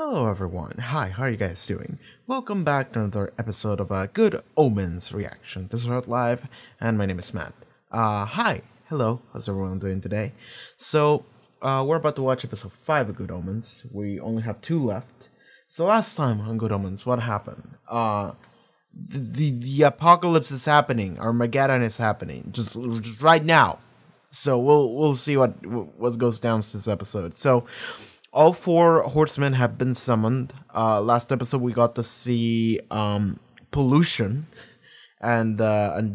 Hello everyone, hi, how are you guys doing? Welcome back to another episode of a Good Omens reaction. This is Haarute Live, and my name is Matt. Hi, hello, how's everyone doing today? So, we're about to watch episode 5 of Good Omens. We only have 2 left. So last time on Good Omens, what happened? The apocalypse is happening, Armageddon is happening, just right now. So we'll see what goes down this episode. So, all 4 horsemen have been summoned. Last episode we got to see pollution and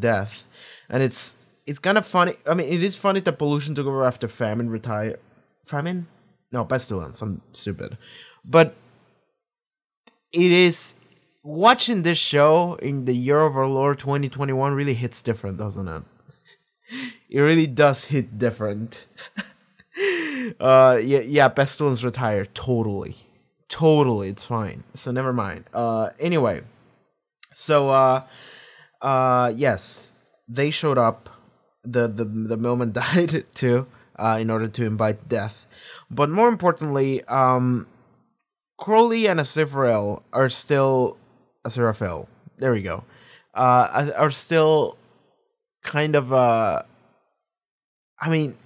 death, and it's kind of funny. I mean, it is funny that pollution took over after famine retired. Famine? No, pestilence. I'm stupid, but it is watching this show in the year of our Lord 2021 really hits different, doesn't it? It really does hit different. Yeah, pestilence retired. Totally, it's fine. So never mind. Anyway, so yes, they showed up. The millman died too, in order to invite death. But more importantly, Crowley and Aziraphale are still Aziraphale. There we go. Are still kind of I mean,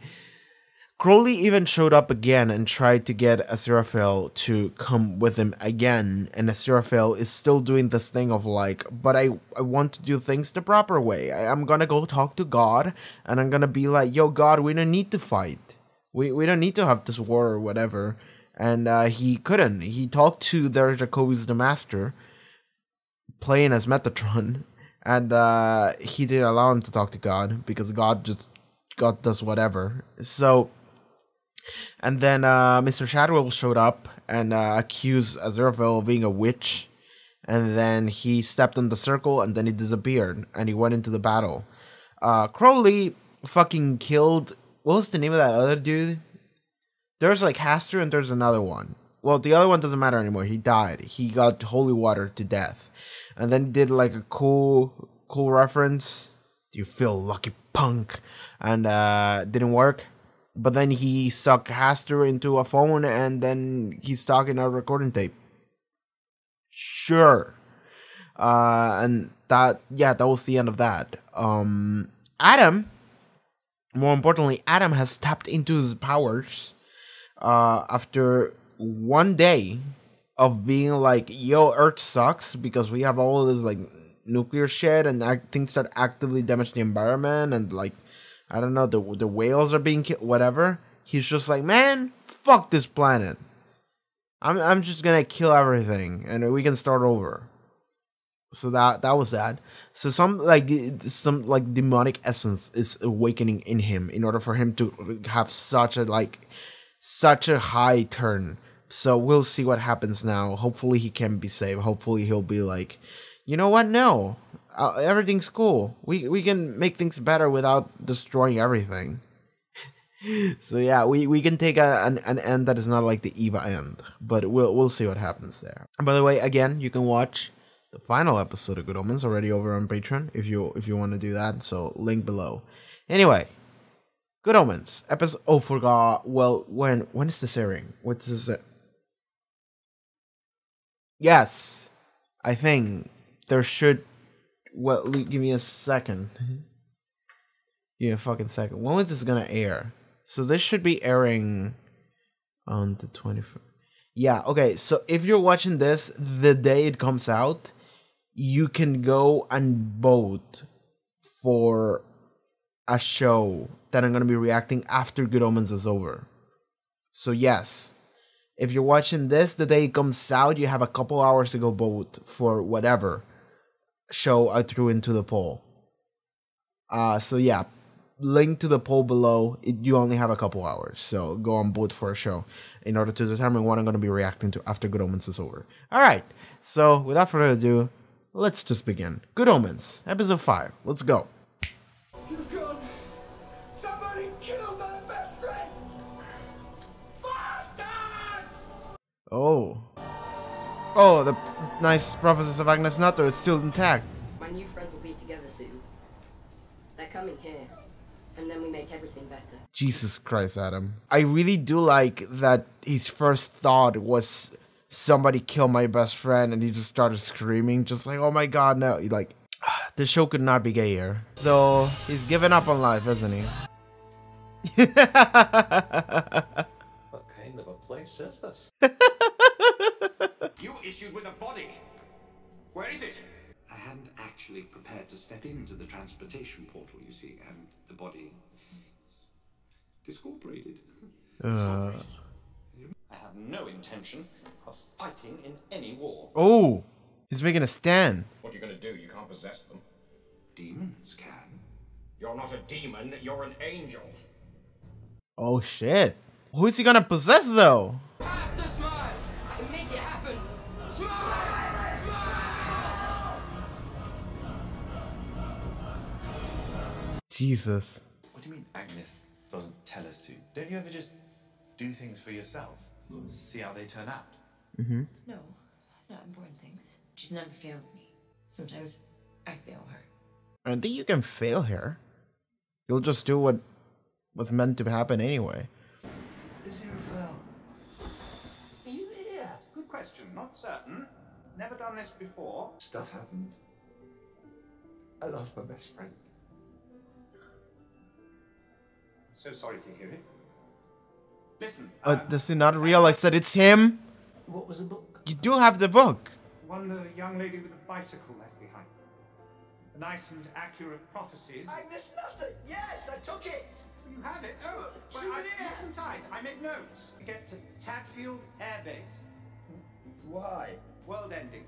Crowley even showed up again and tried to get Aziraphale to come with him again, and Aziraphale is still doing this thing of like, but I want to do things the proper way. I'm gonna go talk to God, and I'm gonna be like, yo, God, we don't need to fight. We don't need to have this war or whatever. And he couldn't. He talked to their Jacoby's the Master, playing as Metatron, and he didn't allow him to talk to God, because God does whatever. So, and then Mr. Shadwell showed up and accused Aziraphale of being a witch, and then he stepped on the circle, and then he disappeared, and he went into the battle. Crowley fucking killed, what was the name of that other dude? There's like Hastur, and there's another one. Well, the other one doesn't matter anymore. He died. He got holy water to death. And then he did like a cool reference. You feel lucky, punk. And didn't work. But then he sucked Hastur into a phone, and then he's talking a recording tape. Sure. And that was the end of that. Adam, more importantly, Adam has tapped into his powers after one day of being like, yo, Earth sucks because we have all this like nuclear shit and things that actively damage the environment, and like, I don't know, the whales are being killed, whatever. He's just like, man, fuck this planet. I'm just gonna kill everything and we can start over. So that was that. So some demonic essence is awakening in him in order for him to have such a high turn. So we'll see what happens now. Hopefully he can be saved. Hopefully he'll be like, you know what? No, everything's cool. We can make things better without destroying everything. So yeah, we can take an end that is not like the Eva end, but we'll see what happens there. And by the way, again, you can watch the final episode of Good Omens already over on Patreon if you want to do that. So link below. Anyway, Good Omens episode. Oh, forgot. Well, when is this airing? What's this? Yes, I think there should. Well, give me a second. Give me a fucking second. When is this gonna air? So this should be airing on the 21st. Yeah, okay. So if you're watching this the day it comes out, you can go and vote for a show that I'm gonna be reacting after Good Omens is over. So yes, if you're watching this the day it comes out, you have a couple hours to go vote for whatever show I threw into the poll. So yeah, link to the poll below. You only have a couple hours, so go and vote for a show in order to determine what I'm going to be reacting to after Good Omens is over. Alright, so without further ado, let's just begin. Good Omens, episode 5. Let's go. You've gone. Somebody killed my best friend. Bastards! Oh, the nice prophecies of Agnes Nutter is still intact. My new friends will be together soon. They're coming here, and then we make everything better. Jesus Christ, Adam. I really do like that his first thought was somebody killed my best friend, and he just started screaming, just like, oh my god, no. Like, the show could not be gayer. So he's given up on life, isn't he? What kind of a place is this? You issued with a body. Where is it? I hadn't actually prepared to step into the transportation portal, you see, and the body is discorporated. I have no intention of fighting in any war. Oh, he's making a stand. What are you going to do? You can't possess them. Demons can. You're not a demon, you're an angel. Oh shit. Who is he gonna possess though? Have the smile and make it happen. Smile! Smile! Jesus. What do you mean Agnes doesn't tell us to? Don't you ever just do things for yourself? See how they turn out? Mm-hmm. No, not important things. She's never failed me. Sometimes I fail her. I don't think you can fail here. You'll just do what was meant to happen anyway. Is there a fell? Are you here? Good question. Not certain. Never done this before. Stuff happened. I lost my best friend. So sorry to hear it. Listen. Does he not realize that it's him? What was the book? You do have the book. One the young lady with the bicycle left behind. Nice and accurate prophecies. Agnes Nutter! Yes, I took it! You have it? Oh, well, Souvenir. look inside. I make notes. We get to Tadfield Air Base. Why? World ending.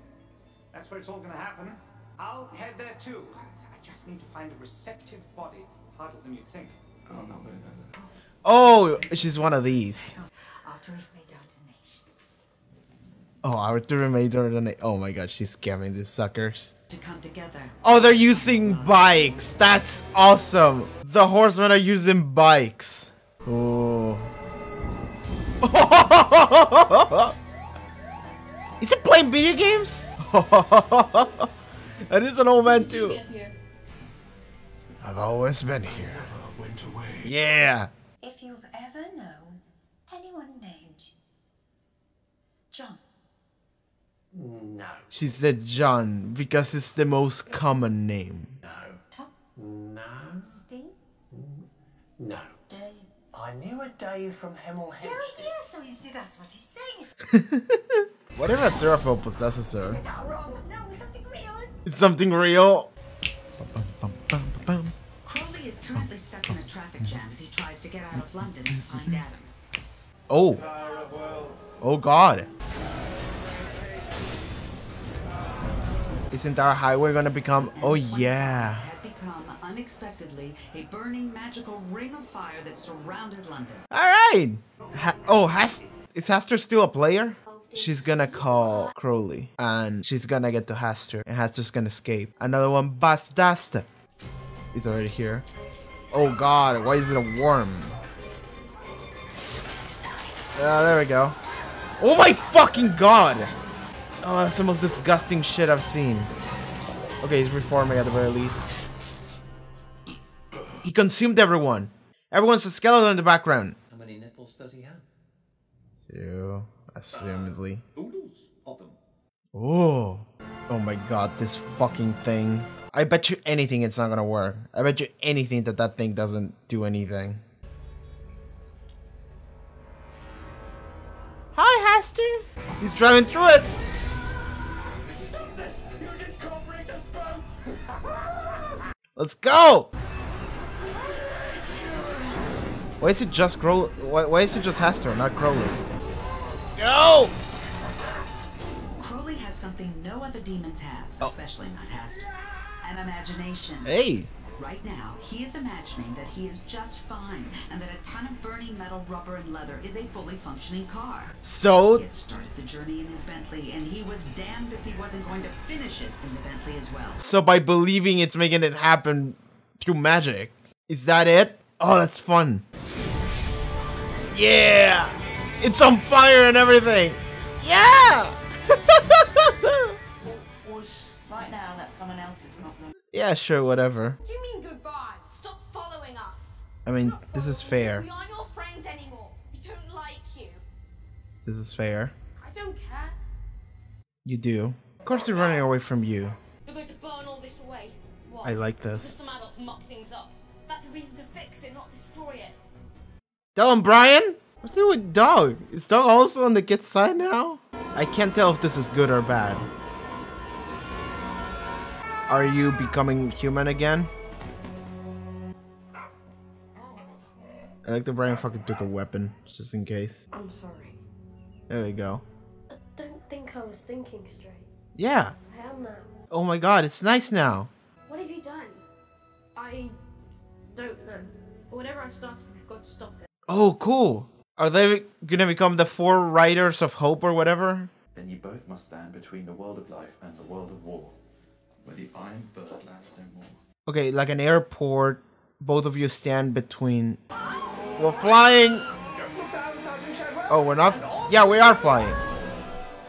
That's where it's all gonna happen. I'll head there too. I just need to find a receptive body. Harder than you think. Oh, I'm not gonna go there. Oh, she's one of these. After we've made our donations. Oh, Haarute made her donate. Oh my god, she's scamming these suckers. To come together. Oh, they're using bikes. That's awesome. The horsemen are using bikes. Oh. Is it playing video games? That is an old man too. I've always been here. Went away. Yeah. If you've ever known anyone named John. No. She said John because it's the most common name. No. Tom? No. Steve? No. Dave? I knew a Dave from Hemel Oh, Hempstead. yeah, so you see that's what he's saying. What if a Seraphil possesses her? Is that wrong? No, it's something real. It's something real. Crowley is currently stuck in a traffic jam as he tries to get out of London and find Adam. Oh. Oh god. Isn't our highway gonna become... Oh yeah. Had become unexpectedly a burning magical ring of fire that surrounded London. Alright. Is Haster still a player? She's gonna call Crowley and she's gonna get to Haster and Haster's gonna escape. Another one, Bastasta. He's already here. Oh god, why is it a worm? There we go. Oh my fucking god! Oh, that's the most disgusting shit I've seen. Okay, he's reforming at the very least. He consumed everyone. Everyone's a skeleton in the background. How many nipples does he have? 2, assumedly. Oodles of them. Oh. Oh my god, this fucking thing. I bet you anything it's not gonna work. I bet you anything that thing doesn't do anything. Hi, Haster. He's driving through it. Stop this! You just can't break us both! Let's go. Why is it just Crowley? Why is it just Haster, not Crowley? Go! Crowley has something no other demons have, especially not Haster. An imagination. Hey. Right now, he is imagining that he is just fine, and that a ton of burning metal, rubber, and leather is a fully functioning car. So He had started the journey in his Bentley, and he was damned if he wasn't going to finish it in the Bentley as well. So by believing it's making it happen through magic. Is that it? Oh, that's fun. Yeah! It's on fire and everything! Yeah! Right now, that's someone else's problem. Yeah, sure, whatever. What do you mean goodbye? Stop following us. I mean, this is fair. We aren't your friends anymore. We don't like you. This is fair. I don't care. You do. Of course they're running away from you. You're going to burn all this away. What? I like Because this. some adults muck things up. That's a reason to fix it, not destroy it. Tell him, Brian! What's new with Dog? Is Dog also on the kid's side now? I can't tell if this is good or bad. Are you becoming human again? I like that Brian fucking took a weapon, just in case. I'm sorry. There we go. I don't think I was thinking straight. Yeah. I am now. Oh my god, it's nice now. What have you done? I don't know. But whatever I started, we've got to stop it. Oh, cool. Are they gonna become the 4 Riders of Hope or whatever? Then you both must stand between the world of life and the world of war, where the iron bird lands no more. Okay, like an airport, both of you stand between... We're flying! Oh, we're not... Yeah, we are flying.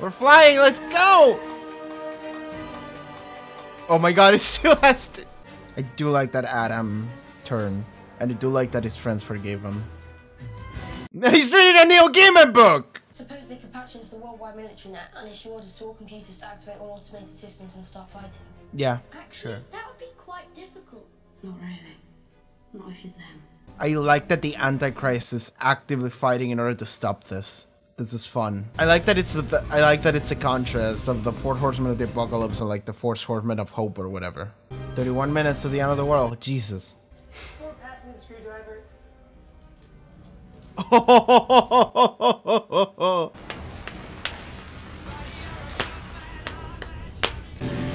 We're flying, let's go! Oh my god, it still has to... I do like that Adam turn. And I do like that his friends forgave him. He's reading a Neil Gaiman book! Suppose they could patch into the worldwide military net and issue orders to all computers to activate all automated systems and start fighting. Yeah, Actually, sure. that would be quite difficult. Not really. Not if you're them. I like that the Antichrist is actively fighting in order to stop this. This is fun. I like that it's a contrast of the 4 horsemen of the apocalypse and like the 4 horsemen of hope or whatever. 31 minutes to the end of the world. Jesus. Pass me the screwdriver.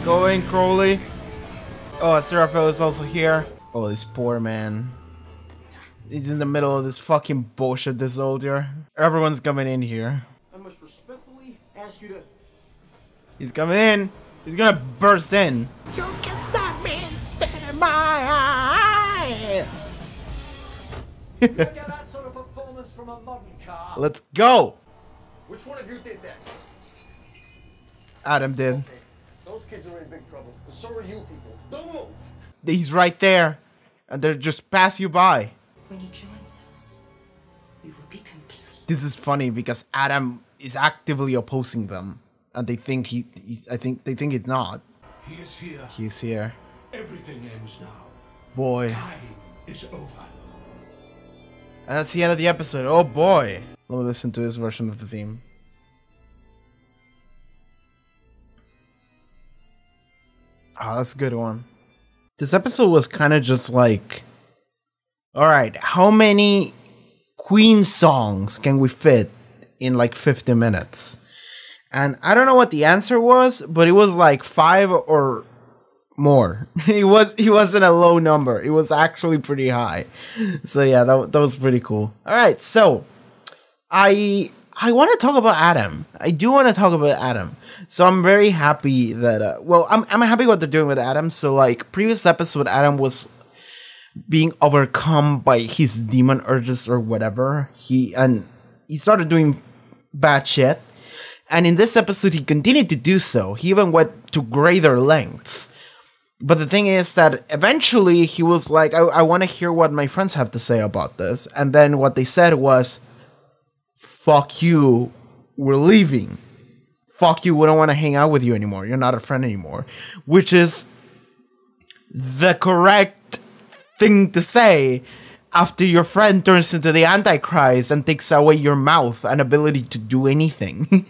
Going, Crowley. Oh, Aziraphale is also here. Oh, this poor man. He's in the middle of this fucking bullshit, this soldier. Everyone's coming in here. I must respectfully ask you to... He's coming in. He's gonna burst in. You can stop me and spit in my eye! You get that sort of performance from a modern car. Let's go. Which one of you did that? Adam did. Those kids are in big trouble. But so are you people. Don't move. He's right there. And they're just pass you by. When he joins us, we will be complete. This is funny because Adam is actively opposing them. And they think he's not. He is here. He's here. Everything ends now. Boy. Time is over. And that's the end of the episode. Oh boy. Let me listen to this version of the theme. Oh, that's a good one. This episode was kind of just like, alright, how many Queen songs can we fit in like 50 minutes? And I don't know what the answer was, but it was like 5 or more. It wasn't a low number. It was actually pretty high. So yeah, that was pretty cool. Alright, so I want to talk about Adam. I do want to talk about Adam. So I'm very happy that, well, I'm happy what they're doing with Adam. So like previous episode, Adam was being overcome by his demon urges or whatever. He started doing bad shit. And in this episode, he continued to do so. He even went to greater lengths. But the thing is that eventually he was like, I want to hear what my friends have to say about this. And then what they said was, fuck you, we're leaving. Fuck you, we don't want to hang out with you anymore. You're not a friend anymore. Which is the correct thing to say after your friend turns into the Antichrist and takes away your mouth and ability to do anything.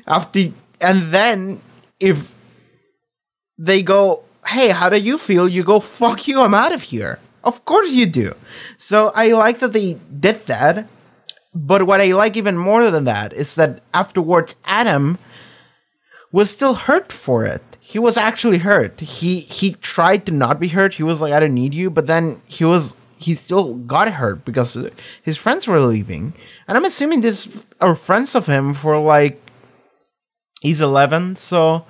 And then if they go, hey, how do you feel? You go, fuck you, I'm out of here. Of course you do. So I like that they did that. But what I like even more than that is that afterwards, Adam was still hurt for it. He was actually hurt. He tried to not be hurt. He was like, I don't need you. But then he still got hurt because his friends were leaving. And I'm assuming these are friends of him for like, he's 11. So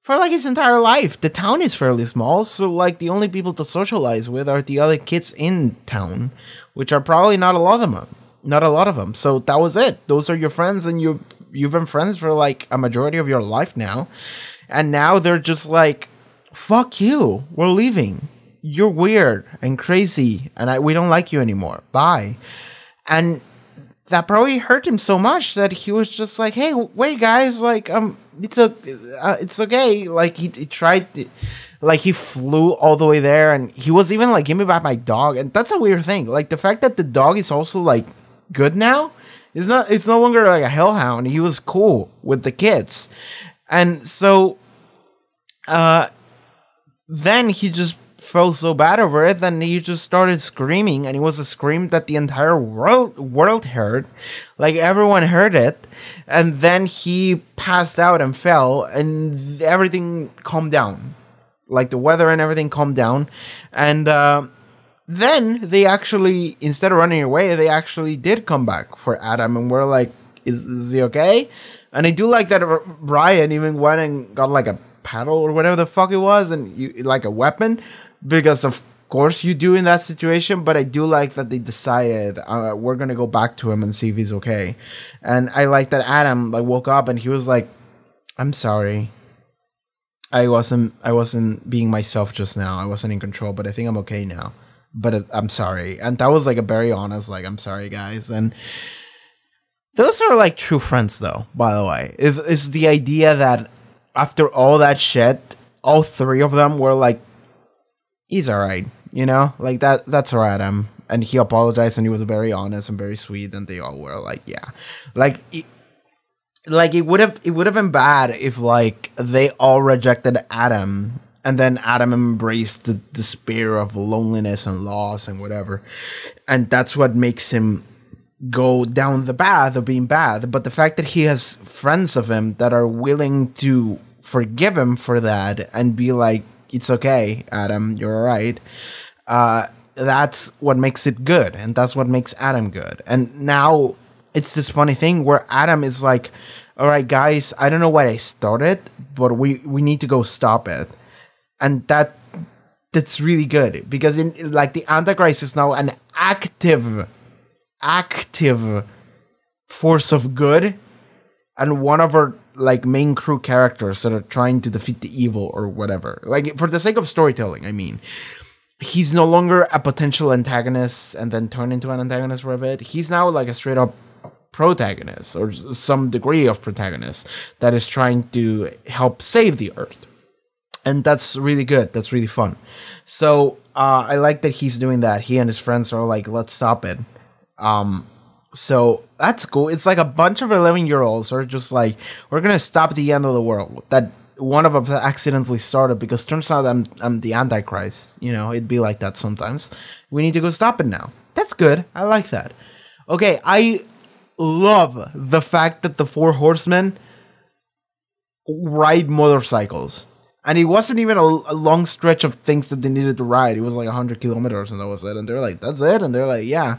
for like his entire life, the town is fairly small. So like the only people to socialize with are the other kids in town, which are probably not a lot of them. Not a lot of them. So that was it. Those are your friends, and you've been friends for like a majority of your life now. And now they're just like, fuck you. We're leaving. You're weird and crazy, and we don't like you anymore. Bye. And that probably hurt him so much that he was just like, "Hey, wait, guys, like, it's okay." Like he tried, like he flew all the way there, and he was even like, "Give me back my dog," and that's a weird thing. Like the fact that the dog is also like good now. It's no longer like a hellhound. He was cool with the kids, and so, then he just felt so bad over it, then he just started screaming, and it was a scream that the entire world heard, like everyone heard it, and then he passed out and fell, and everything calmed down, like the weather and everything calmed down, and then they actually, instead of running away, they actually did come back for Adam, and we're like, is he okay? And I do like that Brian even went and got like a paddle or whatever the fuck it was, and like a weapon, because of course you do in that situation. But I do like that they decided we're gonna go back to him and see if he's okay. And I like that Adam like woke up and he was like, "I'm sorry, I wasn't being myself just now. I wasn't in control, but I think I'm okay now. But I'm sorry." And that was like a very honest, like, "I'm sorry, guys." And those are like true friends, though. By the way, it's the idea that after all that shit, all three of them were like, "He's all right," you know, like that's all right. And he apologized, and he was very honest and very sweet, and they all were like, "Yeah," like it would have been bad if like they all rejected Adam, and then Adam embraced the despair of loneliness and loss and whatever, and that's what makes him go down the path of being bad. But the fact that he has friends of him that are willing to forgive him for that and be like, "It's okay, Adam, you're all right," that's what makes it good, and that's what makes Adam good. And now it's this funny thing where Adam is like, "All right, guys, I don't know what I started, but we need to go stop it." And that's really good, because in like the Antichrist is now an active force of good, and one of our like main crew characters that are trying to defeat the evil or whatever. Like for the sake of storytelling, I mean, he's no longer a potential antagonist and then turn into an antagonist for a bit. He's now like a straight up protagonist, or some degree of protagonist, that is trying to help save the Earth. And that's really good. That's really fun. So I like that he's doing that. He and his friends are like, "Let's stop it." So that's cool. It's like a bunch of 11-year-olds are just like, "We're gonna stop the end of the world." That one of them accidentally started, because turns out I'm the Antichrist. You know, it'd be like that sometimes. We need to go stop it now. That's good. I like that. Okay, I love the fact that the four horsemen ride motorcycles. And it wasn't even a long stretch of things that they needed to ride. It was like 100 kilometers, and that was it. And they're like, "That's it?" And they're like, "Yeah.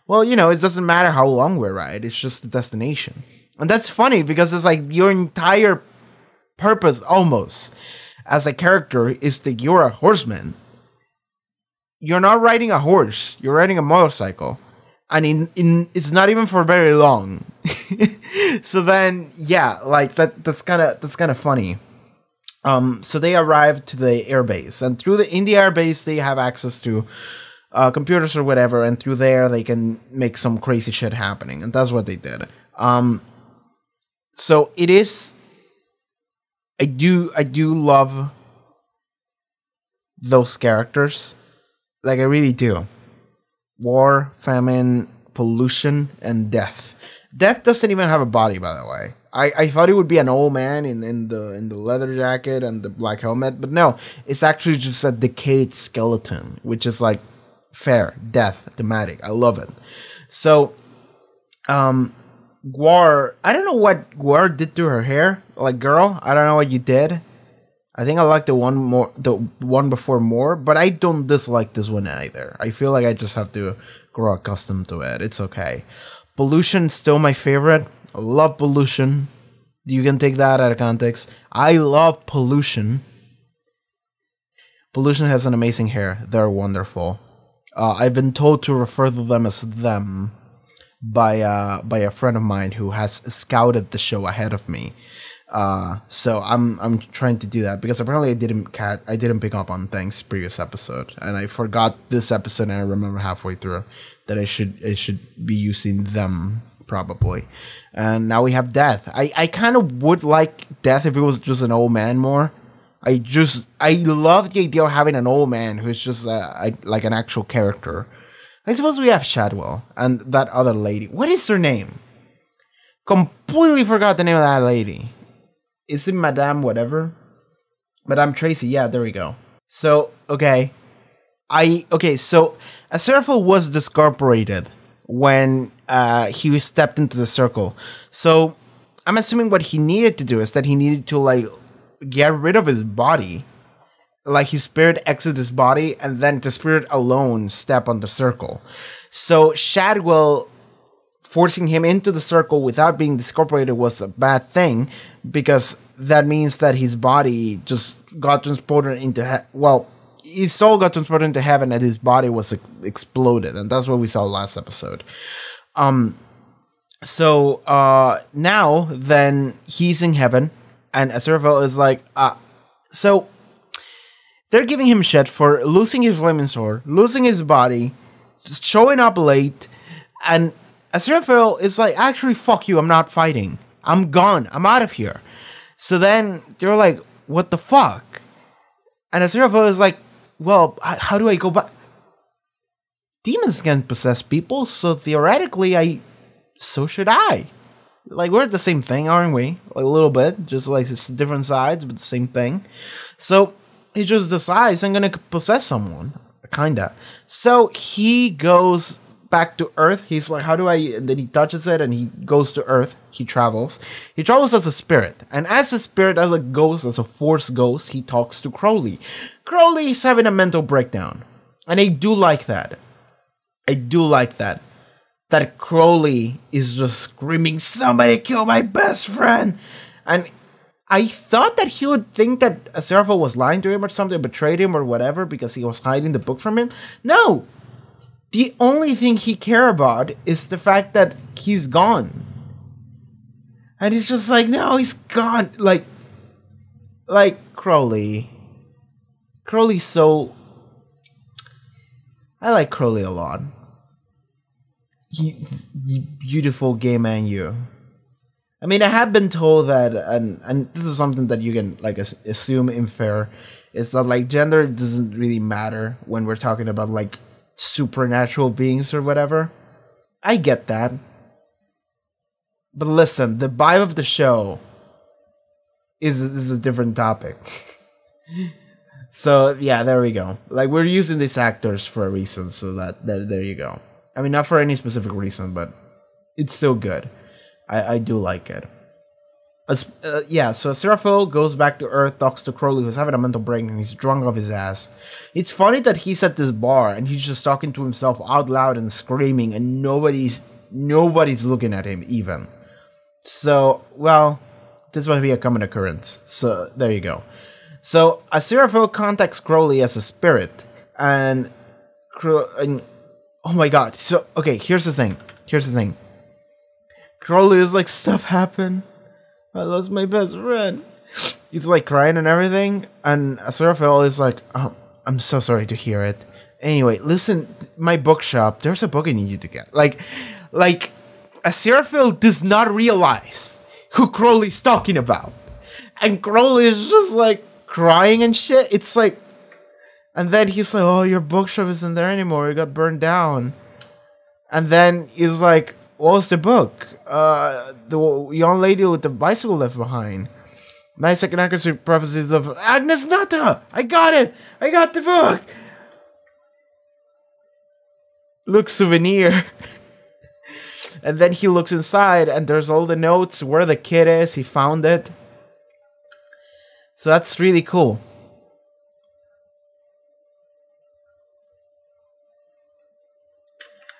Well, you know, it doesn't matter how long we ride. It's just the destination." And that's funny, because it's like your entire purpose, almost, as a character, is that you're a horseman. You're not riding a horse. You're riding a motorcycle. And it's not even for very long. So then, yeah, like that's kind of funny. So they arrived to the airbase, and in the airbase they have access to computers or whatever, and through there they can make some crazy shit happening, and that's what they did. So it is. I do love those characters, like I really do. War, famine, pollution, and death. Death doesn't even have a body, by the way. I thought it would be an old man in the leather jacket and the black helmet, but no, it's actually just a decayed skeleton, which is like fair, death, thematic. I love it. So, Gwar, I don't know what Gwar did to her hair. Like, girl, I don't know what you did. I think I like the one before more, but I don't dislike this one either. I feel like I just have to grow accustomed to it. It's okay. Pollution, still my favorite. I love pollution. You can take that out of context. I love pollution. Pollution has an amazing hair. They're wonderful. I've been told to refer to them as them by a friend of mine who has scouted the show ahead of me. So I'm trying to do that because apparently I didn't pick up on things previous episode, and I forgot this episode, and I remember halfway through that I should be using them probably. And now we have Death. I kind of would like Death if it was just an old man more. I love the idea of having an old man who's just like an actual character. I suppose we have Shadwell and that other lady. What is her name? Completely forgot the name of that lady. Is it Madame whatever? Madame Tracy, yeah, there we go. So, okay. So Aziraphale was discorporated when he stepped into the circle. So I'm assuming what he needed to do is that he needed to like get rid of his body. Like his spirit exit his body, and then the spirit alone step on the circle. So Shadwell forcing him into the circle without being discorporated was a bad thing, because that means that his body just got transported into his soul got transported into heaven, and his body was exploded, and that's what we saw last episode. So now then he's in heaven, and Aziraphale is like, so they're giving him shit for losing his flaming sword, losing his body, just showing up late, and Aziraphale is like, actually, fuck you, I'm not fighting. I'm gone. I'm out of here. So then they're like, what the fuck? And Aziraphale is like, well, how do I go back? Demons can possess people, so theoretically, so should I. Like, we're the same thing, aren't we? Like, a little bit. Just like it's different sides, but the same thing. So he just decides, I'm gonna possess someone. Kinda. So he goes back to Earth. He's like, how do I... And then he touches it and he goes to Earth. He travels. He travels as a spirit. And as a spirit, as a ghost, as a force ghost, he talks to Crowley. Crowley is having a mental breakdown. And I do like that. I do like that. That Crowley is just screaming, somebody kill my best friend! And I thought that he would think that Aziraphale was lying to him or something, betrayed him or whatever because he was hiding the book from him. No! The only thing he cares about is the fact that he's gone. And he's just like, no, he's gone. Like Crowley. Crowley's so... I like Crowley a lot. He's beautiful gay man, you. I mean, I have been told that, and this is something that you can like assume infer, is that like gender doesn't really matter when we're talking about like supernatural beings or whatever. I get that, but listen, the vibe of the show is a different topic. So yeah, there we go. Like, we're using these actors for a reason, so that there you go. I mean, not for any specific reason, but it's still good. I do like it. Yeah, so Aziraphale goes back to Earth, talks to Crowley, who's having a mental break, and he's drunk off his ass. It's funny that he's at this bar, and he's just talking to himself out loud and screaming, and nobody's looking at him, even. So, well, this might be a common occurrence. So, there you go. So, Aziraphale contacts Crowley as a spirit, and oh my god. So, okay, here's the thing. Crowley is like, stuff happened. I lost my best friend. He's like crying and everything. And Aziraphale is like, oh, I'm so sorry to hear it. Anyway, listen, my bookshop, there's a book I need you to get. Like Aziraphale does not realize who Crowley's talking about. And Crowley is just like crying and shit. It's like, and then he's like, oh, your bookshop isn't there anymore. It got burned down. And then he's like, what was the book? The young lady with the bicycle left behind. Nice and accurate prophecies of Agnes Nata! I got it! I got the book! Look, souvenir. And then he looks inside and there's all the notes where the kid is. He found it. So that's really cool.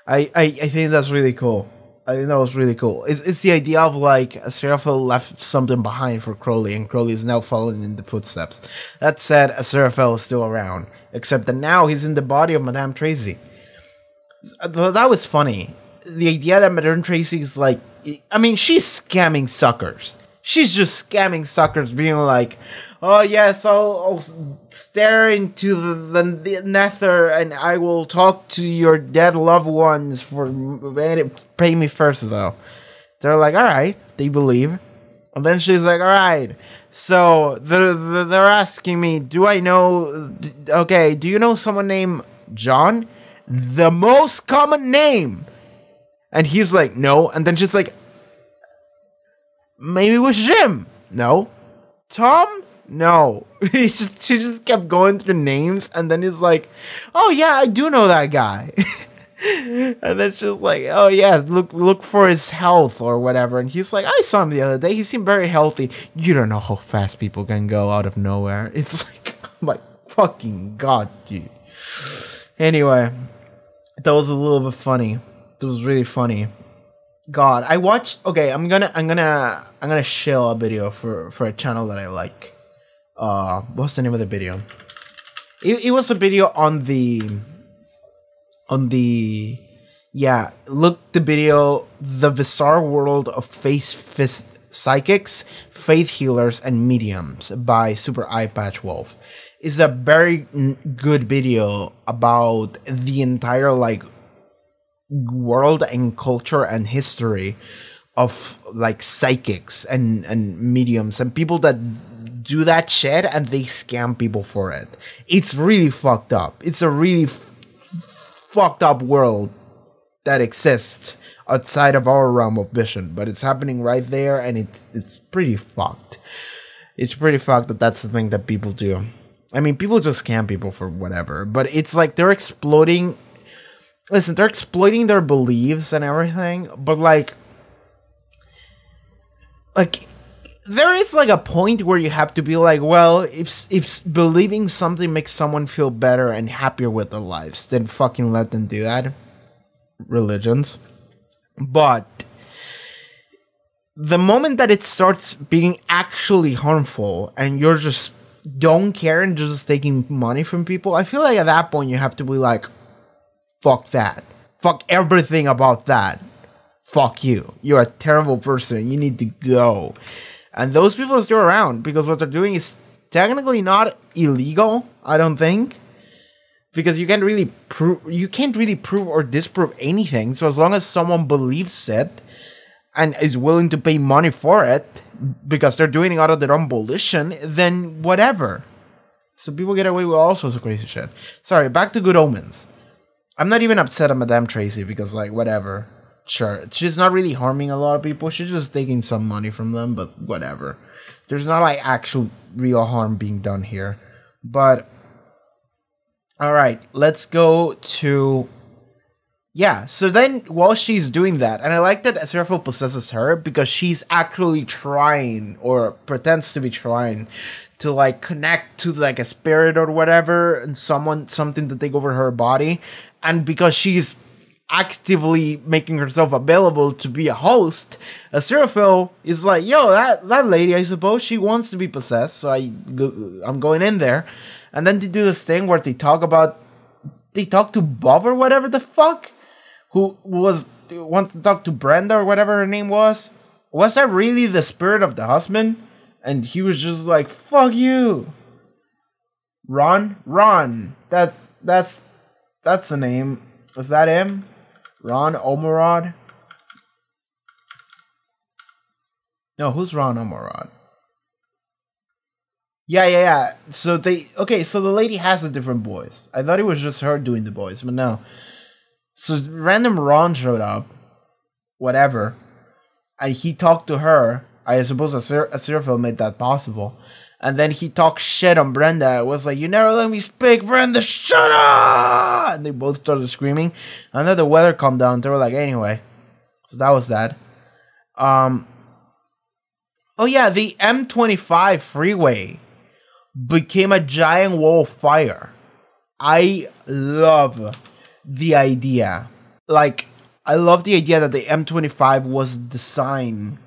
I think that's really cool. I think that was really cool. It's the idea of like Aziraphale left something behind for Crowley, and Crowley is now following in the footsteps. That said, Aziraphale is still around, except that now he's in the body of Madame Tracy. That was funny. The idea that Madame Tracy is like, I mean, she's scamming suckers. She's just scamming suckers, being like, "Oh yes, I'll stare into the nether, and I will talk to your dead loved ones for pay me first, though." They're like, "All right," they believe, and then she's like, "All right." So they're asking me, "Do I know? Okay, do you know someone named John? The most common name?" And he's like, "No," and then she's like, "Maybe it was Jim." "No." "Tom?" "No." She just kept going through names, and then he's like, "Oh yeah, I do know that guy." And then she's like, "Oh yeah, look for his health or whatever." And he's like, "I saw him the other day. He seemed very healthy." You don't know how fast people can go out of nowhere. It's like, I'm like, fucking God, dude. Anyway, that was a little bit funny. That was really funny. God, I watched. Okay, I'm gonna share a video for a channel that I like. What's the name of the video? It was a video on the look the video, The Bizarre World of Psychics, Faith Healers, and Mediums by Super Eye Patch Wolf. It's a very good video about the entire like world and culture and history of like psychics and mediums and people that do that shit and they scam people for it. It's really fucked up. It's a really fucked up world that exists outside of our realm of vision, but it's happening right there, and it's pretty fucked. It's pretty fucked that that's the thing that people do. I mean, people just scam people for whatever, but it's like they're exploiting. Listen, they're exploiting their beliefs and everything, but like there is like a point where you have to be like, well, if believing something makes someone feel better and happier with their lives, then fucking let them do that. Religions. But the moment that it starts being actually harmful and you're just don't care and just taking money from people, I feel like at that point you have to be like, fuck that. Fuck everything about that. Fuck you. You're a terrible person. You need to go. And those people are still around because what they're doing is technically not illegal, I don't think. Because you can't really prove or disprove anything. So as long as someone believes it and is willing to pay money for it because they're doing it out of their own volition, then whatever. So people get away with all sorts of crazy shit. Sorry, back to Good Omens. I'm not even upset at Madame Tracy because, like, whatever. Sure, she's not really harming a lot of people. She's just taking some money from them, but whatever. There's not, like, actual real harm being done here. But, alright, let's go to... Yeah, so then while she's doing that, and I like that Aziraphale possesses her because she's actually trying, or pretends to be trying, to like connect to like a spirit or whatever, and something to take over her body. And because she's actively making herself available to be a host, Aziraphale is like, yo, that lady, I suppose she wants to be possessed, so I'm going in there. And then they do this thing where they talk to Bob or whatever the fuck, who wants to talk to Brenda or whatever her name was. Was that really the spirit of the husband? And he was just like, fuck you. Ron. That's the name. Was that him? Ron Omorod? No, who's Ron Omorod? Yeah. So so the lady has a different voice. I thought it was just her doing the voice, but no. So random Ron showed up, whatever, and he talked to her. I suppose Aziraphale made that possible. And then he talked shit on Brenda. It was like, you never let me speak, Brenda, shut up! And they both started screaming. And then the weather calmed down. They were like, anyway. So that was that. Oh yeah, the M25 freeway became a giant wall of fire. I love the idea. Like, I love the idea that the M25 was designed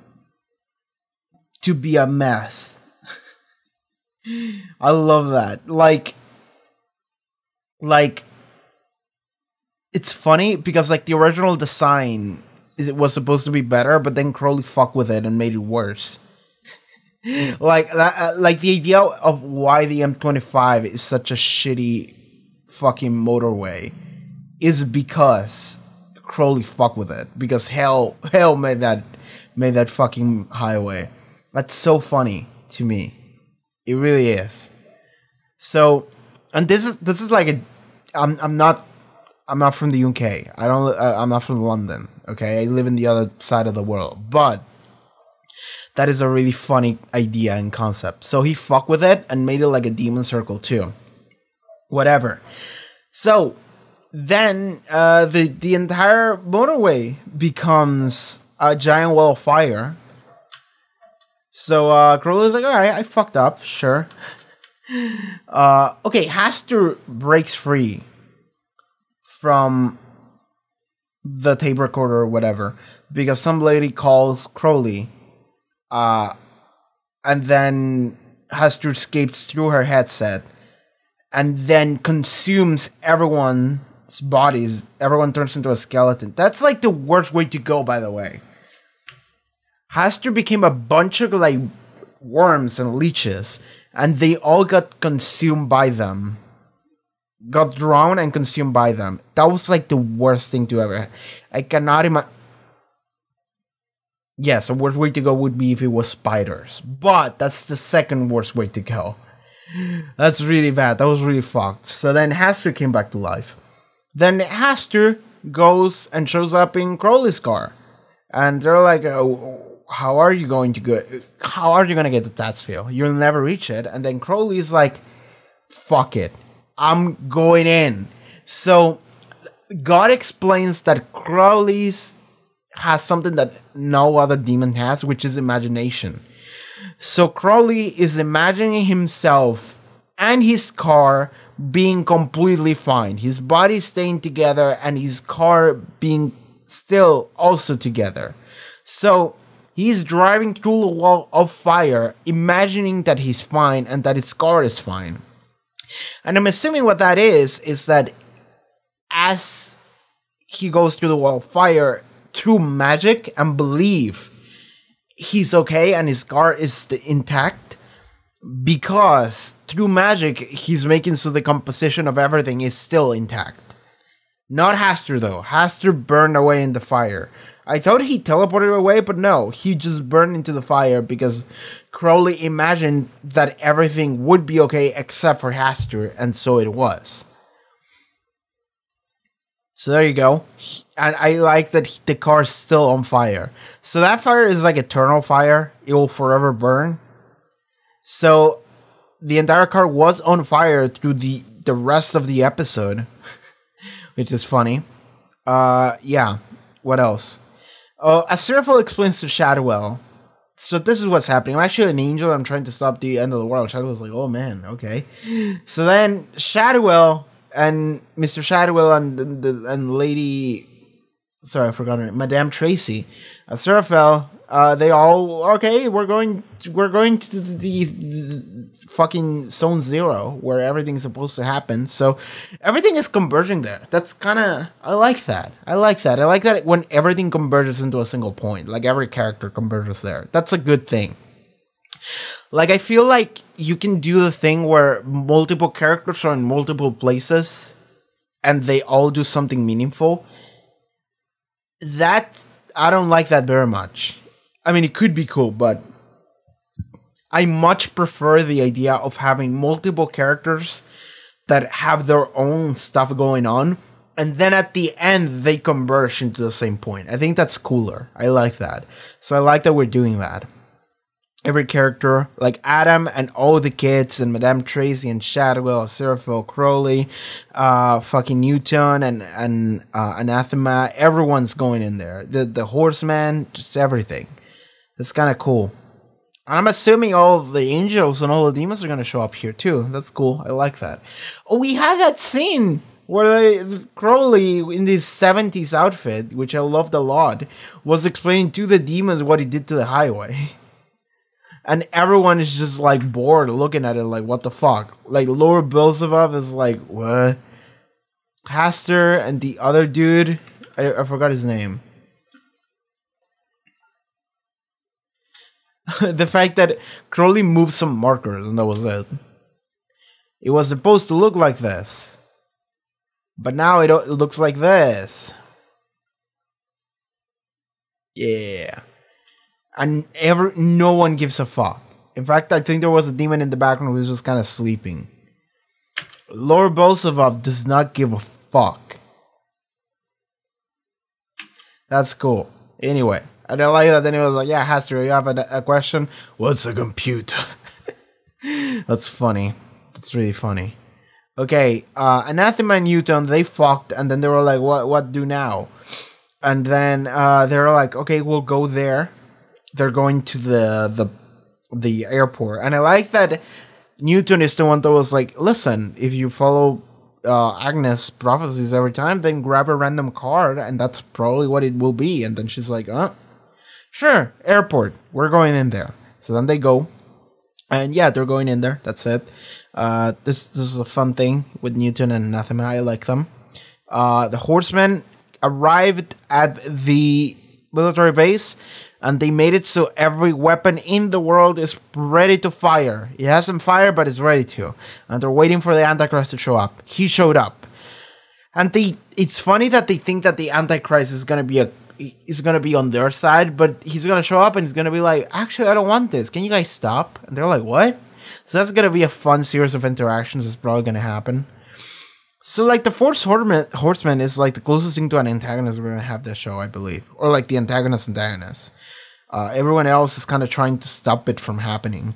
to be a mess. I love that. Like it's funny because like the original design it was supposed to be better, but then Crowley fucked with it and made it worse. Like that, like the idea of why the M25 is such a shitty fucking motorway is because Crowley fucked with it. Because hell made that fucking highway. That's so funny to me. It really is. So, and this is like a, I'm not from the UK. I'm not from London. Okay, I live in the other side of the world, but that is a really funny idea and concept. So he fucked with it and made it like a demon circle too. Whatever. So then the entire motorway becomes a giant wall of fire. So Crowley's like, all right, I fucked up, sure. Okay, Haster breaks free from the tape recorder or whatever because some lady calls Crowley, and then Haster escapes through her headset and then consumes everyone's bodies. Everyone turns into a skeleton. That's like the worst way to go, by the way. Haster became a bunch of like worms and leeches, and they all got consumed by them. Got drowned and consumed by them. That was like the worst thing to ever. I cannot imagine. Yes, a worst way to go would be if it was spiders, but that's the second worst way to go. That's really bad. That was really fucked. So then Haster came back to life. Then Haster goes and shows up in Crowley's car, and they're like, oh, how are you going to get to Tatsfield? You'll never reach it. And then Crowley's like, fuck it, I'm going in. So God explains that Crowley's has something that no other demon has, which is imagination. So Crowley is imagining himself and his car being completely fine, his body staying together and his car being still also together. So he's driving through a wall of fire, imagining that he's fine and that his car is fine. And I'm assuming what that is that as he goes through the wall of fire, through magic and belief, he's okay and his car is intact, because through magic he's making so the composition of everything is still intact. Not Haster though. Haster burned away in the fire. I thought he teleported away, but no, he just burned into the fire because Crowley imagined that everything would be okay except for Haster, and so it was. So there you go. And I like that the car's still on fire. So that fire is like eternal fire. It will forever burn. So the entire car was on fire through the rest of the episode, which is funny. Yeah. What else? Aziraphale explains to Shadowell. So this is what's happening. I'm actually an angel. I'm trying to stop the end of the world. Shadowell's like, oh man, okay. So then Shadowell and Mr. Shadowell and Lady, sorry, I forgot her name, Madame Tracy, Aziraphale, they all, okay, we're going to the fucking Zone Zero where everything's supposed to happen. So everything is converging there. That's kind of, I like that. I like that when everything converges into a single point, like every character converges there. That's a good thing. Like, I feel like you can do the thing where multiple characters are in multiple places and they all do something meaningful. That, I don't like that very much. I mean, it could be cool, but I much prefer the idea of having multiple characters that have their own stuff going on, and then at the end, they converge into the same point. I think that's cooler. I like that. So I like that we're doing that. Every character, like Adam and all the kids, and Madame Tracy and Shadowell, Aziraphale, Crowley, fucking Newton and Anathema, everyone's going in there. The Horseman, just everything. It's kind of cool. And I'm assuming all the angels and all the demons are going to show up here too. That's cool. I like that. Oh, we had that scene where Crowley, in this 70s outfit, which I loved a lot, was explaining to the demons what he did to the highway. And everyone is just like bored looking at it like, what the fuck? Like Lord Beelzebub is like, what? Haster and the other dude, I forgot his name. The fact that Crowley moved some markers and that was it. It was supposed to look like this. But now it looks like this. Yeah. And no one gives a fuck. In fact, I think there was a demon in the background who was just kind of sleeping. Lord Bolsevov does not give a fuck. That's cool. Anyway, and I like that. Then he was like, yeah, Haster, you have a question? What's a computer? That's funny. That's really funny. Okay, Anathema and Newton, they fucked, and then they were like, what do now? And then they were like, okay, we'll go there. They're going to the airport. And I like that Newton is the one that was like, listen, if you follow Agnes' prophecies every time, then grab a random card, and that's probably what it will be. And then she's like, sure, airport, we're going in there. So then they go, and yeah, they're going in there. That's it. This is a fun thing with Newton and Anathema. I like them. The horsemen arrived at the military base, and they made it so every weapon in the world is ready to fire. It hasn't fired, but it's ready to. And they're waiting for the Antichrist to show up. He showed up. And it's funny that they think that the Antichrist is gonna be on their side, but he's gonna show up and he's gonna be like, actually, I don't want this. Can you guys stop? And they're like, what? So that's gonna be a fun series of interactions that's probably gonna happen. So, like, the Fourth Horseman is, like, the closest thing to an antagonist we're going to have this show, I believe. Or, like, the antagonist. Everyone else is kind of trying to stop it from happening.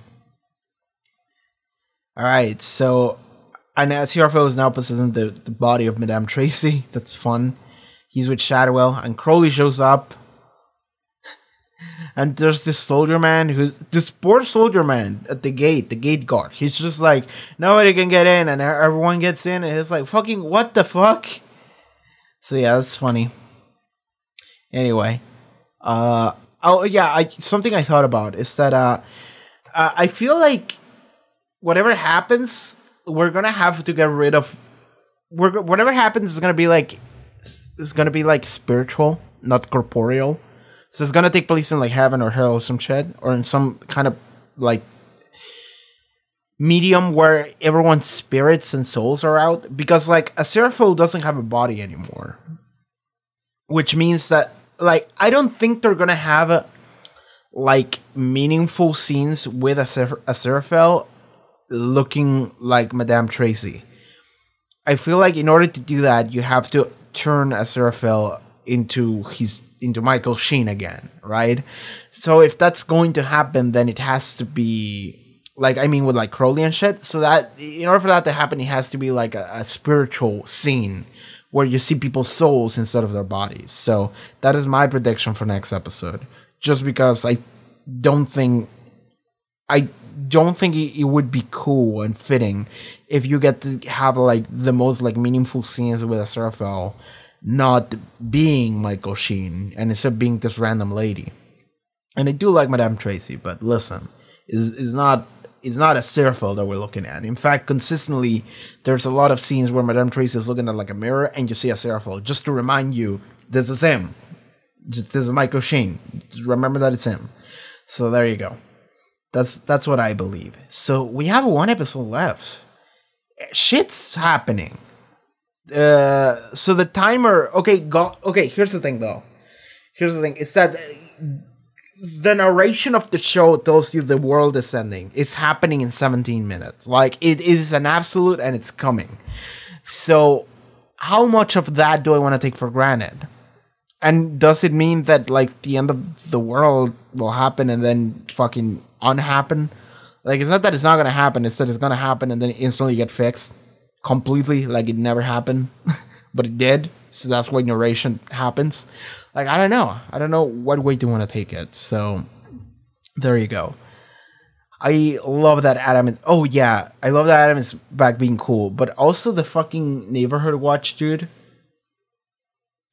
Alright, so... And Aziraphale is now possessing the body of Madame Tracy. That's fun. He's with Shadowell, and Crowley shows up. And there's this soldier man this poor soldier man at the gate guard. He's just like, nobody can get in, and everyone gets in, and it's like, fucking, what the fuck? So yeah, that's funny. Anyway, oh yeah, something I thought about is that I feel like whatever happens, we're gonna have to get rid of. Whatever happens is gonna be like spiritual, not corporeal. So it's gonna take place in like heaven or hell or some shit, or in some kind of like medium where everyone's spirits and souls are out. Because like Aziraphale doesn't have a body anymore, which means that like I don't think they're gonna have like meaningful scenes with Aziraphale looking like Madame Tracy. I feel like in order to do that, you have to turn Aziraphale into Michael Sheen again, right? So if that's going to happen, then it has to be like, I mean, with like Crowley and shit. So that in order for that to happen, it has to be like a spiritual scene where you see people's souls instead of their bodies. So that is my prediction for next episode. Just because I don't think it would be cool and fitting if you get to have like the most like meaningful scenes with Aziraphale not being Michael Sheen, and instead being this random lady. And I do like Madame Tracy, but listen, is not Aziraphale that we're looking at. In fact, consistently, there's a lot of scenes where Madame Tracy is looking at like a mirror, and you see Aziraphale, just to remind you, this is him. This is Michael Sheen. Just remember that it's him. So there you go. That's what I believe. So we have one episode left. Shit's happening. So the timer, okay, here's the thing though. It's that the narration of the show tells you the world is ending. It's happening in 17 minutes. Like, it is an absolute, and it's coming. So how much of that do I want to take for granted? And does it mean that like the end of the world will happen and then fucking unhappen? Like, it's not that it's not gonna happen, it's that it's gonna happen and then instantly get fixed completely, like it never happened. But it did, so that's why narration happens. Like, I don't know what way to want to take it. So there you go. I love that Adam is, oh yeah, I love that Adam is back being cool, but also the fucking neighborhood watch dude,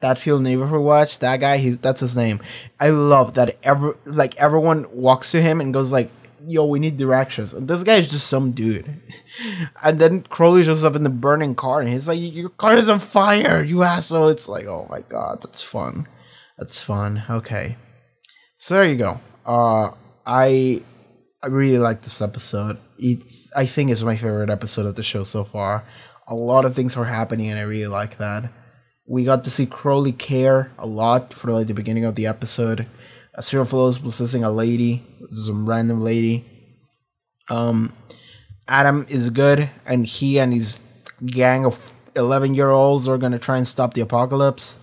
that field neighborhood watch, that guy, that's his name. I love that everyone walks to him and goes like, yo, we need directions. And this guy is just some dude. And then Crowley shows up in the burning car and he's like, your car is on fire, you asshole. It's like, oh my god, that's fun. That's fun. Okay. So there you go. I really like this episode. I think it's my favorite episode of the show so far. A lot of things are happening, and I really like that. We got to see Crowley care a lot for like the beginning of the episode. Aziraphale is possessing a lady, some random lady. Adam is good, and he and his gang of 11-year-olds are gonna try and stop the apocalypse.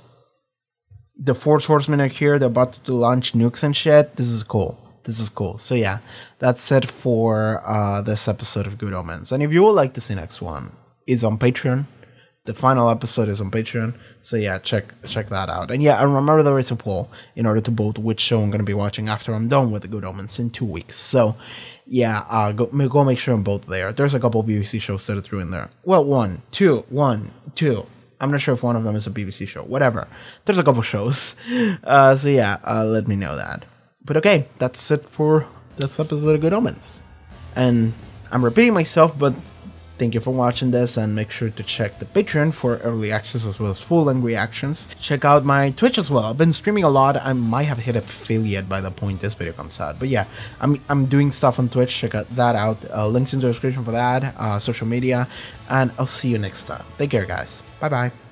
The Force Horsemen are here. They're about to launch nukes and shit. This is cool. This is cool. So yeah, that's it for this episode of Good Omens. And if you would like to see the next one, it's on Patreon. The final episode is on Patreon. So yeah, check that out. And yeah, and remember there is a poll in order to vote which show I'm going to be watching after I'm done with the Good Omens in 2 weeks. So yeah, go make sure I'm both there. There's a couple of BBC shows that are through in there. Well, one, two. I'm not sure if one of them is a BBC show. Whatever. There's a couple shows. So yeah, let me know that. But okay, that's it for this episode of Good Omens. And I'm repeating myself, but thank you for watching this, and make sure to check the Patreon for early access as well as full-length reactions. Check out my Twitch as well. I've been streaming a lot. I might have hit affiliate by the point this video comes out. But yeah, I'm doing stuff on Twitch. Check that out. Links in the description for that, social media, and I'll see you next time. Take care, guys. Bye-bye.